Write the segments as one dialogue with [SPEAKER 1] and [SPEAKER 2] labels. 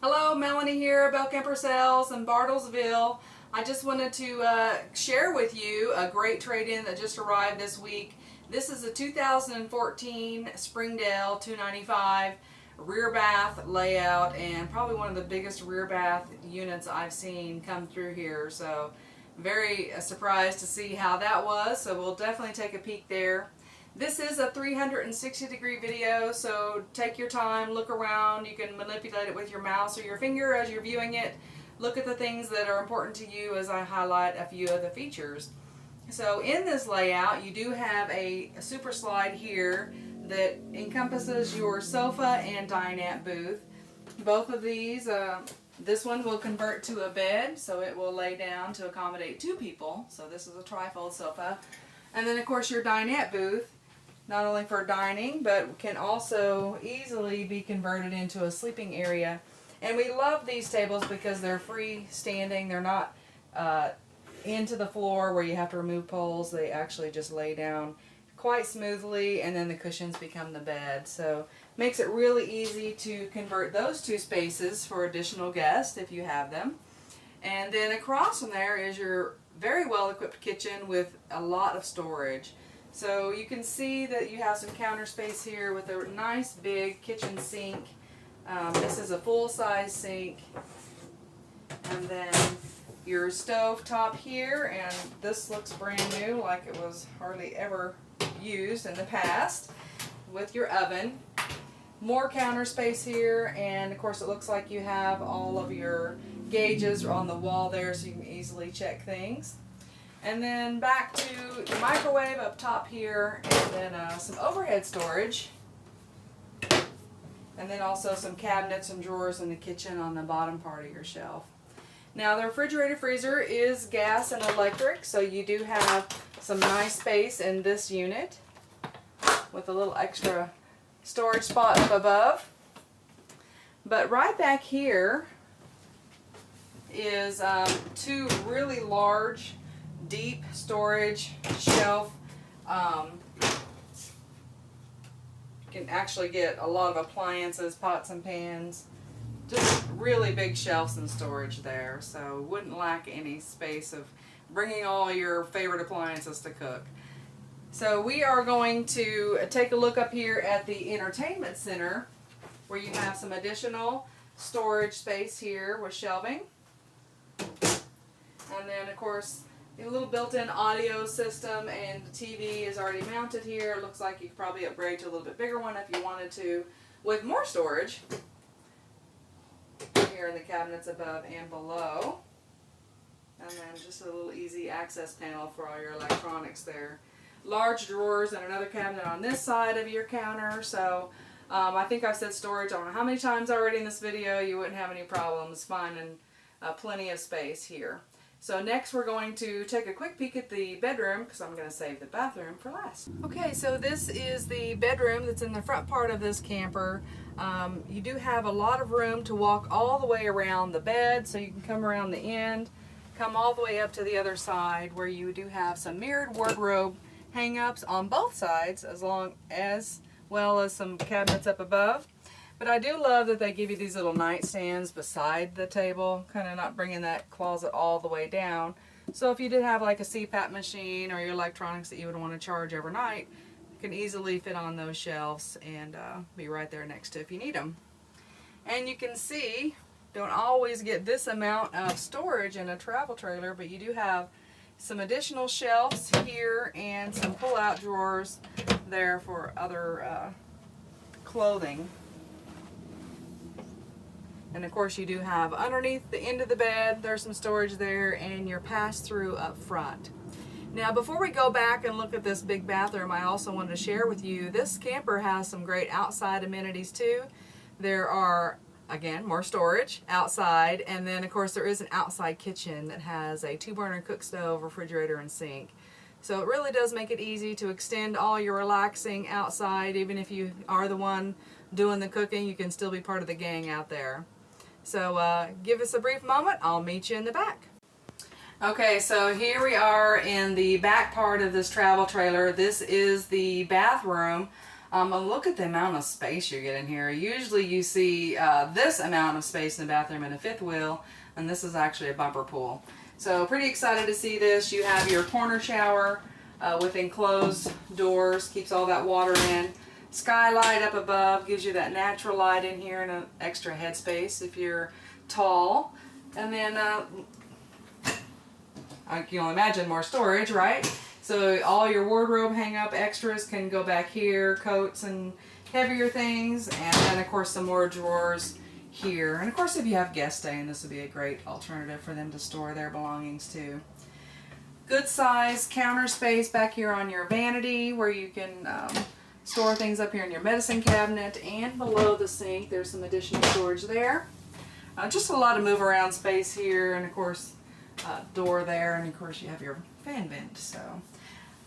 [SPEAKER 1] Hello, Melanie here, Bell Camper Sales in Bartlesville. I just wanted to share with you a great trade-in that just arrived this week. This is a 2014 Springdale 295 rear bath layout, and probably one of the biggest rear bath units I've seen come through here. So very surprised to see how that was. So we'll definitely take a peek there. This is a 360-degree video, so take your time, look around. You can manipulate it with your mouse or your finger as you're viewing it. Look at the things that are important to you as I highlight a few of the features. So in this layout, you do have a super slide here that encompasses your sofa and dinette booth. Both of these, this one will convert to a bed, so it will lay down to accommodate two people. So this is a trifold sofa. And then of course your dinette booth, not only for dining, but can also easily be converted into a sleeping area. And we love these tables because they're freestanding. They're not into the floor where you have to remove poles. They actually just lay down quite smoothly, and then the cushions become the bed. So makes it really easy to convert those two spaces for additional guests if you have them. And then across from there is your very well equipped kitchen with a lot of storage. So you can see that you have some counter space here with a nice big kitchen sink. This is a full-size sink. And then your stove top here, and this looks brand new, like it was hardly ever used in the past, with your oven. More counter space here, and of course it looks like you have all of your gauges on the wall there so you can easily check things. And then back to the microwave up top here, and then some overhead storage, and then also some cabinets and drawers in the kitchen on the bottom part of your shelf. Now the refrigerator freezer is gas and electric, so you do have some nice space in this unit with a little extra storage spot up above. But right back here is two really large deep storage shelf. You can actually get a lot of appliances, pots and pans, just really big shelves and storage there, so wouldn't lack any space of bringing all your favorite appliances to cook. So we are going to take a look up here at the entertainment center, where you have some additional storage space here with shelving. And then of course a little built-in audio system, and the TV is already mounted here. It looks like you could probably upgrade to a little bit bigger one if you wanted to, with more storage here in the cabinets above and below. And then just a little easy access panel for all your electronics there. Large drawers and another cabinet on this side of your counter. So I think I've said storage, I don't know how many times already in this video. You wouldn't have any problems finding plenty of space here. So next we're going to take a quick peek at the bedroom, because I'm going to save the bathroom for last. Okay, so this is the bedroom that's in the front part of this camper. You do have a lot of room to walk all the way around the bed, so you can come around the end, come all the way up to the other side, where you do have some mirrored wardrobe hang-ups on both sides, as well as some cabinets up above. But I do love that they give you these little nightstands beside the table, kind of not bringing that closet all the way down. So if you did have like a CPAP machine or your electronics that you would want to charge overnight, you can easily fit on those shelves and be right there next to if you need them. And you can see, don't always get this amount of storage in a travel trailer, but you do have some additional shelves here and some pull-out drawers there for other clothing. And of course you do have underneath the end of the bed, there's some storage there, and your pass-through up front. Now before we go back and look at this big bathroom, I also wanted to share with you, this camper has some great outside amenities too. There are, again, more storage outside, and then of course there is an outside kitchen that has a 2-burner cook stove, refrigerator, and sink. So it really does make it easy to extend all your relaxing outside. Even if you are the one doing the cooking, you can still be part of the gang out there. So give us a brief moment. I'll meet you in the back. Okay, so here we are in the back part of this travel trailer. This is the bathroom. And look at the amount of space you get in here. Usually you see this amount of space in the bathroom in a fifth wheel, and this is actually a bumper pool. So pretty excited to see this. You have your corner shower with enclosed doors, keeps all that water in. Skylight up above gives you that natural light in here and an extra headspace if you're tall. And then I can only imagine more storage, right? So all your wardrobe hang up extras can go back here, coats and heavier things, and then of course some more drawers here. And of course if you have guests staying, this would be a great alternative for them to store their belongings too. Good size counter space back here on your vanity where you can store things up here in your medicine cabinet, and below the sink there's some additional storage there. Just a lot of move around space here, and of course door there, and of course you have your fan vent. So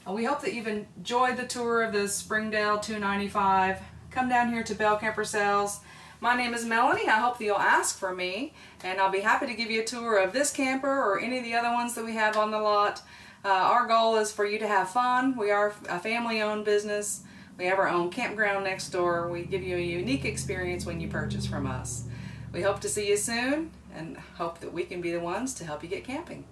[SPEAKER 1] we hope that you've enjoyed the tour of the Springdale 295. Come down here to Bell Camper Sales. My name is Melanie. I hope that you'll ask for me, and I'll be happy to give you a tour of this camper or any of the other ones that we have on the lot. Our goal is for you to have fun. We are a family-owned business. We have our own campground next door. We give you a unique experience when you purchase from us. We hope to see you soon and hope that we can be the ones to help you get camping.